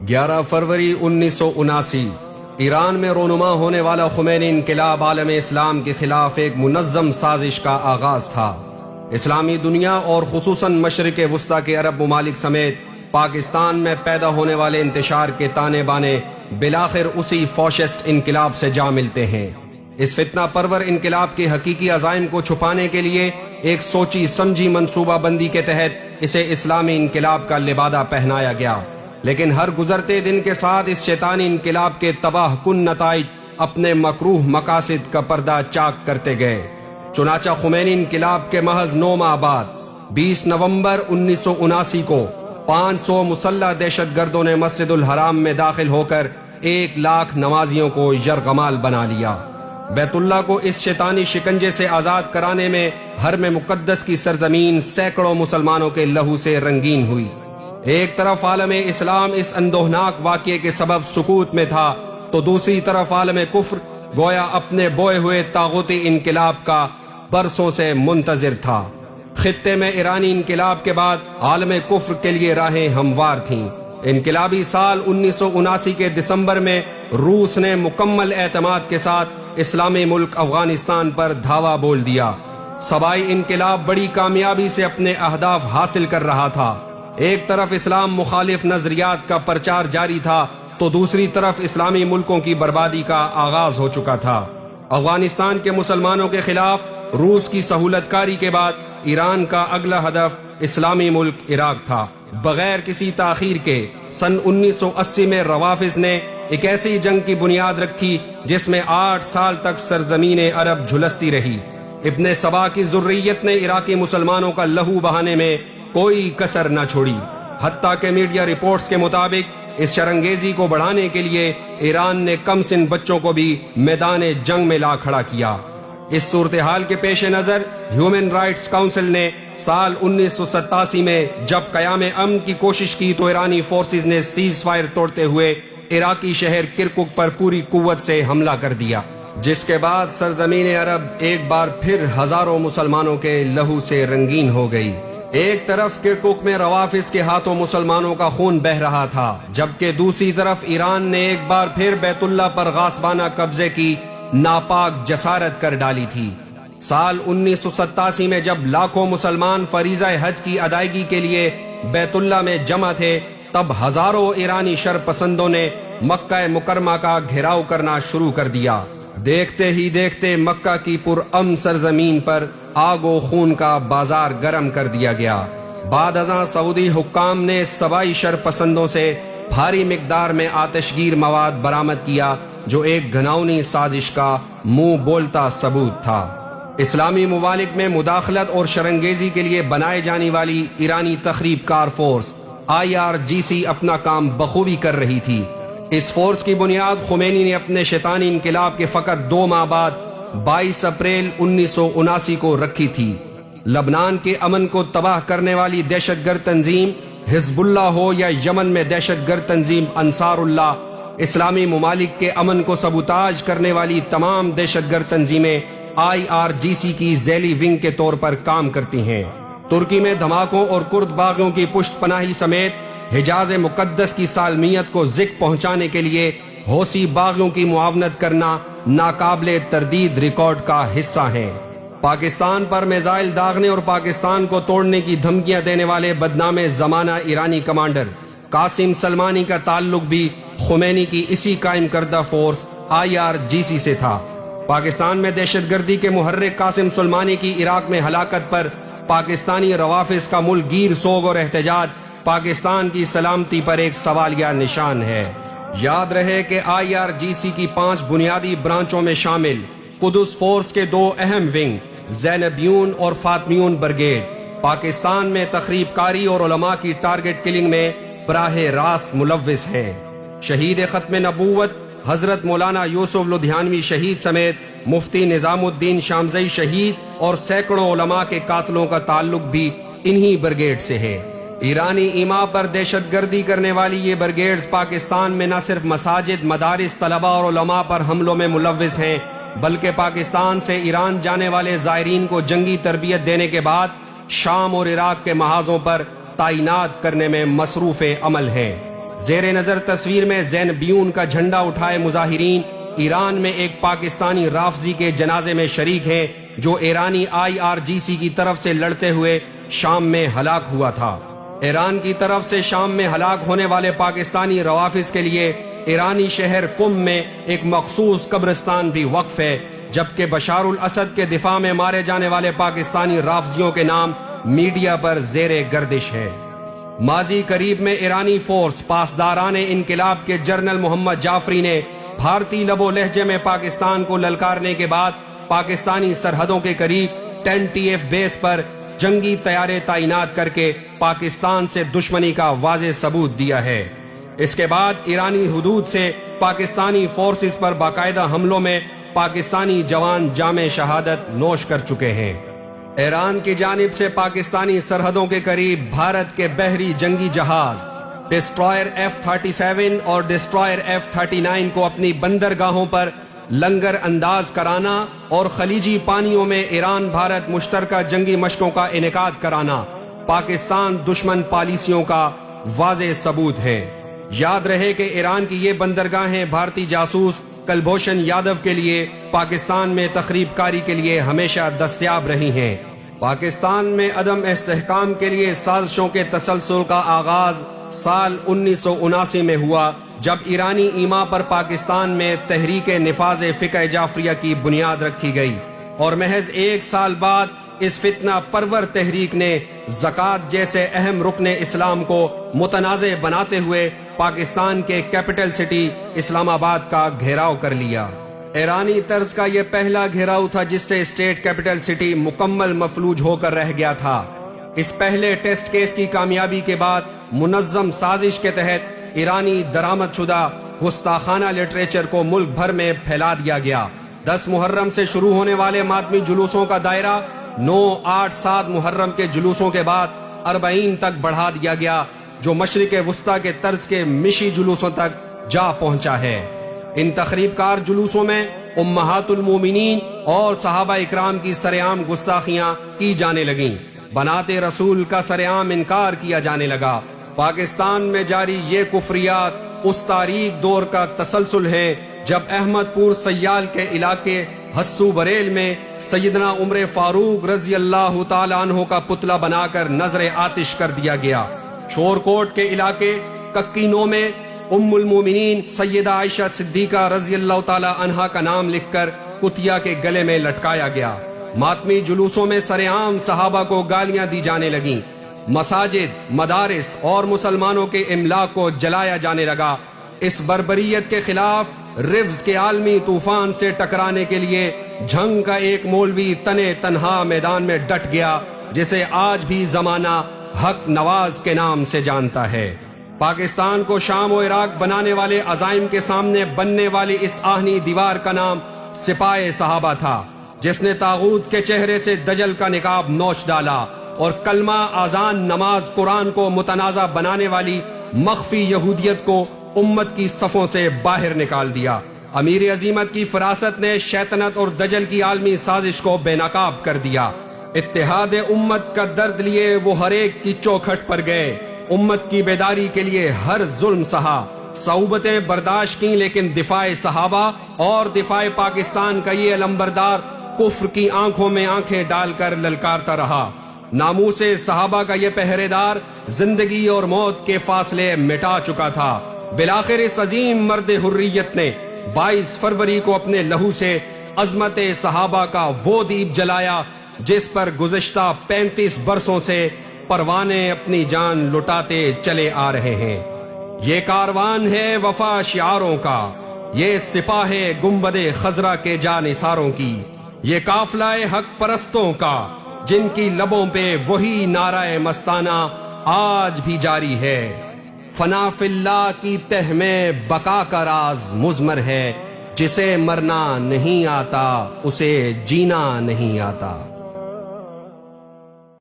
11 فروری 1979 ایران میں رونما ہونے والا خمینی انقلاب عالم اسلام کے خلاف ایک منظم سازش کا آغاز تھا۔ اسلامی دنیا اور خصوصاً مشرق وسطیٰ کے عرب ممالک سمیت پاکستان میں پیدا ہونے والے انتشار کے تانے بانے بالآخر اسی فاشسٹ انقلاب سے جا ملتے ہیں۔ اس فتنہ پرور انقلاب کے حقیقی عزائم کو چھپانے کے لیے ایک سوچی سمجھی منصوبہ بندی کے تحت اسے اسلامی انقلاب کا لبادہ پہنایا گیا، لیکن ہر گزرتے دن کے ساتھ اس شیطانی انقلاب کے تباہ کن نتائج اپنے مکروہ مقاصد کا پردہ چاک کرتے گئے۔ چنانچہ خمینی انقلاب کے محض 9 ماہ بعد 20 نومبر 1979 کو 500 مسلح دہشت گردوں نے مسجد الحرام میں داخل ہو کر 1 لاکھ نمازیوں کو یرغمال بنا لیا۔ بیت اللہ کو اس شیطانی شکنجے سے آزاد کرانے میں حرم مقدس کی سرزمین سینکڑوں مسلمانوں کے لہو سے رنگین ہوئی۔ ایک طرف عالم اسلام اس اندوہناک واقعے کے سبب سکوت میں تھا تو دوسری طرف عالم کفر گویا اپنے بوئے ہوئے طاغوتی انقلاب کا برسوں سے منتظر تھا۔ خطے میں ایرانی انقلاب کے بعد عالم کفر کے لیے راہیں ہموار تھیں۔ انقلابی سال 1979 کے دسمبر میں روس نے مکمل اعتماد کے ساتھ اسلامی ملک افغانستان پر دھاوا بول دیا۔ صوبائی انقلاب بڑی کامیابی سے اپنے اہداف حاصل کر رہا تھا۔ ایک طرف اسلام مخالف نظریات کا پرچار جاری تھا تو دوسری طرف اسلامی ملکوں کی بربادی کا آغاز ہو چکا تھا۔ افغانستان کے مسلمانوں کے خلاف روس کی سہولت کاری کے بعد ایران کا اگلا ہدف اسلامی ملک عراق تھا۔ بغیر کسی تاخیر کے سن 1980 میں روافض نے ایک ایسی جنگ کی بنیاد رکھی جس میں 8 سال تک سرزمین عرب جھلستی رہی۔ ابن سبا کی ذریت نے عراقی مسلمانوں کا لہو بہانے میں کوئی کسر نہ چھوڑی، حتیٰ کہ میڈیا رپورٹس کے مطابق اس شرنگیزی کو بڑھانے کے لیے ایران نے کم سن بچوں کو بھی میدان جنگ میں لا کھڑا کیا۔ اس صورتحال کے پیش نظر ہیومن رائٹس کونسل نے سال 1987 میں جب قیام امن کی کوشش کی تو ایرانی فورسز نے سیز فائر توڑتے ہوئے عراقی شہر کرکک پر پوری قوت سے حملہ کر دیا، جس کے بعد سرزمین عرب ایک بار پھر ہزاروں مسلمانوں کے لہو سے رنگین ہو گئی۔ ایک طرف کرکک میں روافض کے ہاتھوں مسلمانوں کا خون بہہ رہا تھا، جبکہ دوسری طرف ایران نے ایک بار پھر بیت اللہ پر غاصبانہ قبضے کی ناپاک جسارت کر ڈالی تھی۔ سال 1987 میں جب لاکھوں مسلمان فریضہ حج کی ادائیگی کے لیے بیت اللہ میں جمع تھے، تب ہزاروں ایرانی شرپسندوں نے مکہ مکرمہ کا گھیراؤ کرنا شروع کر دیا۔ دیکھتے ہی دیکھتے مکہ کی پرامن سرزمین پر آگ و خون کا بازار گرم کر دیا گیا۔ بعد ازاں سعودی حکام نے صوبائی شرپسندوں سے بھاری مقدار میں آتشگیر مواد برآمد کیا جو ایک گھناؤنی سازش کا منہ بولتا ثبوت تھا۔ اسلامی ممالک میں مداخلت اور شرنگیزی کے لیے بنائے جانے والی ایرانی تخریب کار فورس IRGC اپنا کام بخوبی کر رہی تھی۔ اس فورس کی بنیاد خمینی نے اپنے شیطانی انقلاب کے فقط 2 ماہ بعد 22 اپریل 1979 کو رکھی تھی۔ لبنان کے امن کو تباہ کرنے والی دہشت گرد تنظیم حزب اللہ ہو یا یمن میں دہشت گرد تنظیم انصار اللہ، اسلامی ممالک کے امن کو سبوتاج کرنے والی تمام دہشت گرد تنظیمیں IRGC کی ذیلی ونگ کے طور پر کام کرتی ہیں۔ ترکی میں دھماکوں اور کرد باغیوں کی پشت پناہی سمیت حجاز مقدس کی سالمیت کو ذک پہنچانے کے لیے حوثی باغیوں کی معاونت کرنا ناقابل تردید ریکارڈ کا حصہ ہیں۔ پاکستان پر میزائل داغنے اور پاکستان کو توڑنے کی دھمکیاں دینے والے بدنام زمانہ ایرانی کمانڈر قاسم سلمانی کا تعلق بھی خمینی کی اسی قائم کردہ فورس IRGC سے تھا۔ پاکستان میں دہشت گردی کے محرک قاسم سلمانی کی عراق میں ہلاکت پر پاکستانی روافض کا ملک گیر سوگ اور احتجاج پاکستان کی سلامتی پر ایک سوالیہ نشان ہے۔ یاد رہے کہ IRGC کی 5 بنیادی برانچوں میں شامل قدس فورس کے 2 اہم ونگ زینبیون اور فاطمیون برگیڈ پاکستان میں تخریب کاری اور علماء کی ٹارگٹ کلنگ میں براہ راست ملوث ہیں۔ شہید ختم نبوت حضرت مولانا یوسف لدھیانوی شہید سمیت مفتی نظام الدین شامزئی شہید اور سینکڑوں علماء کے قاتلوں کا تعلق بھی انہی برگیڈ سے ہے۔ ایرانی ایما پر دہشت گردی کرنے والی یہ برگیڈز پاکستان میں نہ صرف مساجد، مدارس، طلباء اور علماء پر حملوں میں ملوث ہیں، بلکہ پاکستان سے ایران جانے والے زائرین کو جنگی تربیت دینے کے بعد شام اور عراق کے محاذوں پر تعینات کرنے میں مصروف عمل ہیں۔ زیر نظر تصویر میں زینبیون کا جھنڈا اٹھائے مظاہرین ایران میں ایک پاکستانی رافضی کے جنازے میں شریک ہیں جو ایرانی IRGC کی طرف سے لڑتے ہوئے شام میں ہلاک ہوا تھا۔ ایران کی طرف سے شام میں ہلاک ہونے والے پاکستانی روافض کے لیے ایرانی شہر قم میں ایک مخصوص قبرستان بھی وقف ہے، جبکہ بشار الاسد کے دفاع میں مارے جانے والے پاکستانی رافضیوں کے نام میڈیا پر زیر گردش ہے۔ ماضی قریب میں ایرانی فورس پاسداران انقلاب کے جنرل محمد جعفری نے بھارتی لب و لہجے میں پاکستان کو للکارنے کے بعد پاکستانی سرحدوں کے قریب 10 TF بیس پر جنگی طیارے تعینات کر کے پاکستان سے دشمنی کا واضح ثبوت دیا ہے۔ اس کے بعد ایرانی حدود سے پاکستانی فورسز پر باقاعدہ حملوں میں پاکستانی جوان جام شہادت نوش کر چکے ہیں۔ ایران کی جانب سے پاکستانی سرحدوں کے قریب بھارت کے بحری جنگی جہاز ڈسٹرائر F-37 اور ڈسٹرائر F-39 کو اپنی بندرگاہوں پر لنگر انداز کرانا اور خلیجی پانیوں میں ایران بھارت مشترکہ جنگی مشقوں کا انعقاد کرانا پاکستان دشمن پالیسیوں کا واضح ثبوت ہے۔ یاد رہے کہ ایران کی یہ بندرگاہیں بھارتی جاسوس کلبھوشن یادو کے لیے پاکستان میں تخریب کاری کے لیے ہمیشہ دستیاب رہی ہیں۔ پاکستان میں عدم استحکام کے لیے سازشوں کے تسلسل کا آغاز سال 1979 میں ہوا، جب ایرانی ایما پر پاکستان میں تحریک نفاذ فقہ جعفریہ کی بنیاد رکھی گئی، اور محض 1 سال بعد اس فتنہ پرور تحریک نے زکوٰۃ جیسے اہم رکن اسلام کو متنازع بناتے ہوئے پاکستان کے کیپٹل سٹی اسلام آباد کا گھیراؤ کر لیا۔ ایرانی طرز کا یہ پہلا گھیراؤ تھا جس سے اسٹیٹ کیپٹل سٹی مکمل مفلوج ہو کر رہ گیا تھا۔ اس پہلے ٹیسٹ کیس کی کامیابی کے بعد منظم سازش کے تحت ایرانی درآمد شدہ گستاخانہ لٹریچر کو ملک بھر میں پھیلا دیا گیا۔ 10 محرم سے شروع ہونے والے ماتمی جلوسوں کا دائرہ 9، 8، 7 محرم کے جلوسوں کے بعد 40 تک بڑھا دیا گیا، جو مشرق وسطیٰ کے طرز کے مشی جلوسوں تک جا پہنچا ہے۔ ان تخریب کار جلوسوں میں امہات المومنین اور صحابہ اکرام کی سرعام گستاخیاں کی جانے لگیں، بنات رسول کا سرعام انکار کیا جانے لگا۔ پاکستان میں جاری یہ کفریات اس تاریک دور کا تسلسل ہے جب احمد پور سیال کے علاقے حسو بریل میں سیدنا عمر فاروق رضی اللہ تعالیٰ عنہ کا پتلا بنا کر نظر آتش کر دیا گیا۔ شورکوٹ کے علاقے ککینو میں ام المومنین سیدہ عائشہ صدیقہ رضی اللہ تعالیٰ عنہا کا نام لکھ کر کتیا کے گلے میں لٹکایا گیا۔ ماتمی جلوسوں میں سرعام صحابہ کو گالیاں دی جانے لگیں، مساجد، مدارس اور مسلمانوں کے املاک کو جلایا جانے لگا۔ اس بربریت کے خلاف رفض کے عالمی طوفان سے ٹکرانے کے لیے جھنگ کا ایک مولوی تنے تنہا میدان میں ڈٹ گیا، جسے آج بھی زمانہ حق نواز کے نام سے جانتا ہے۔ پاکستان کو شام و عراق بنانے والے عزائم کے سامنے بننے والی اس آہنی دیوار کا نام سپاہ صحابہ تھا، جس نے طاغوت کے چہرے سے دجل کا نقاب نوچ ڈالا اور کلمہ، اذان، نماز، قرآن کو متنازع بنانے والی مخفی یہودیت کو امت کی صفوں سے باہر نکال دیا۔ امیر عظیمت کی فراست نے شیطنت اور دجل کی عالمی سازش کو بے نقاب کر دیا۔ اتحاد امت کا درد لیے وہ ہر ایک کی چوکھٹ پر گئے، امت کی بیداری کے لیے ہر ظلم سہا، صعوبتیں برداشت کی، لیکن دفاع صحابہ اور دفاع پاکستان کا یہ علمبردار کفر کی آنکھوں میں آنکھیں ڈال کر للکارتا رہا۔ ناموس صحابہ کا یہ پہرے دار زندگی اور موت کے فاصلے مٹا چکا تھا۔ بالآخر اس عظیم مرد حریت نے 22 فروری کو اپنے لہو سے عظمت صحابہ کا وہ دیپ جلایا جس پر گزشتہ 35 برسوں سے پروانے اپنی جان لٹاتے چلے آ رہے ہیں۔ یہ کاروان ہے وفا شعاروں کا، یہ سپاہ گنبد خضرا کے جانثاروں کی، یہ قافلہ حق پرستوں کا جن کی لبوں پہ وہی نعرہ مستانہ آج بھی جاری ہے۔ فنا فی اللہ کی تہ میں بقا کا راز مضمر ہے، جسے مرنا نہیں آتا اسے جینا نہیں آتا۔